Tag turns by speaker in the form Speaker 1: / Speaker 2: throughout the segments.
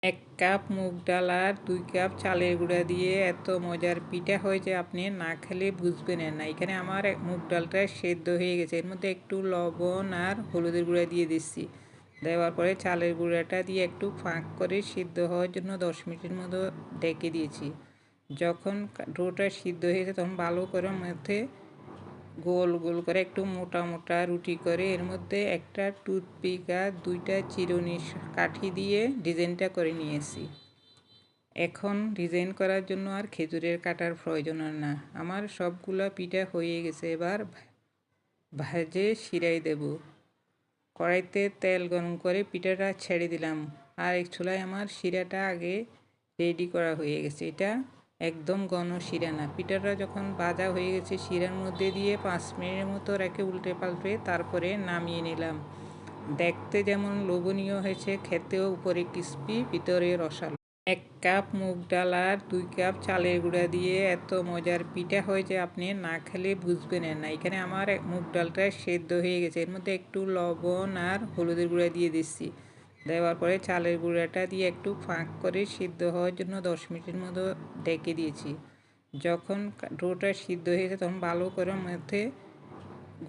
Speaker 1: এক কাপ মুগ ডাল আর 2 কাপ চালের গুঁড়া দিয়ে এত মজার পিঠা হয় যে আপনি না খেলে বুঝবেন না। এখানে আমার মুগ ডালটা সেদ্ধ হয়ে গেছে, এর মধ্যে একটু লবণ আর হলুদের গুঁড়া দিয়ে দিচ্ছি। দেওয়ার পরে চালের গুঁড়াটা দিয়ে একটু ফাঁক করে সিদ্ধ হওয়ার জন্য 10 মিনিটের মতো ঢেকে দিয়েছি। যখন ডোটা সিদ্ধ হয়েছে তখন ভালো করে মধ্যে গোল গোল করে একটু মোটা মোটা রুটি করে এর মধ্যে একটা টুথপিক আর 2টা চিরুনি কাঠি দিয়ে ডিজাইনটা করে নিয়েছি। এখন ডিজাইন করার জন্য আর খেজুরের কাটার প্রয়োজন না। আমার সবগুলা পিঠা হয়ে গেছে, এবার ভাজে শিরাই দেব। কড়াইতে তেল গরম করে পিঠাটা ছেড়ে দিলাম, আর এক চুলায় আমার শিরাটা আগে রেডি করা হয়ে গেছে। এটা একদম ঘন শিরা না। পিঠাটা যখন ভাজা হয়ে গেছে শিরার মধ্যে দিয়ে 5 মিনিটের মতো রেখে উল্টে পাল্টে তারপরে নামিয়ে নিলাম। দেখতে যেমন লোভনীয় হয়েছে, খেতেও উপরে ক্রিস্পি ভিতরে রসালো। 1 কাপ মুগ ডাল আর 2 কাপ চালের গুঁড়া দিয়ে এত মজার পিঠা হয় যে আপনি না খেলে বুঝবেন না। এখানে আমার মুগ ডালটা সেদ্ধ হয়ে গেছে, এর মধ্যে একটু লবণ আর হলুদের গুঁড়া দিয়ে দিচ্ছি। দেওয়ার পরে চালের গুঁড়াটা দিয়ে একটু ফাঁক করে সিদ্ধ হওয়ার জন্য 10 মিনিটের মতো ঢেকে দিয়েছি। যখন ডোটা সিদ্ধ হয়েছে তখন ভালো করে মধ্যে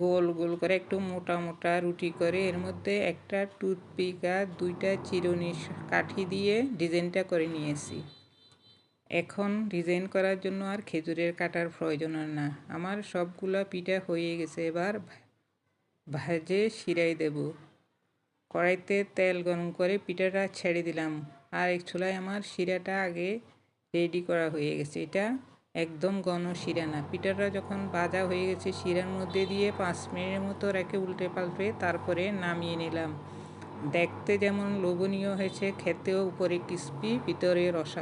Speaker 1: গোল গোল করে একটু মোটা মোটা রুটি করে এর মধ্যে একটা টুথপিক আর 2টা চিরুনি কাঠি দিয়ে ডিজাইনটা করে নিয়েছি। এখন ডিজাইন করার জন্য আর খেজুরের কাটার প্রয়োজন না। আমার সবগুলা পিঠা হয়ে গেছে, এবার ভাজে শিরাই দেব। কড়াইতে তেল গরম করে পিঠাটা ছেড়ে দিলাম, আর এক চুলায় আমার শিরাটা আগে রেডি করা হয়ে গেছে। এটা একদম ঘন শিরা না। পিঠাটা যখন ভাজা হয়ে গেছে শিরার মধ্যে দিয়ে 5 মিনিটের মতো রেখে উল্টে পাল্টে তারপরে নামিয়ে নিলাম। দেখতে যেমন লোভনীয় হয়েছে, খেতেও উপরে ক্রিস্পি ভিতরে রসালো।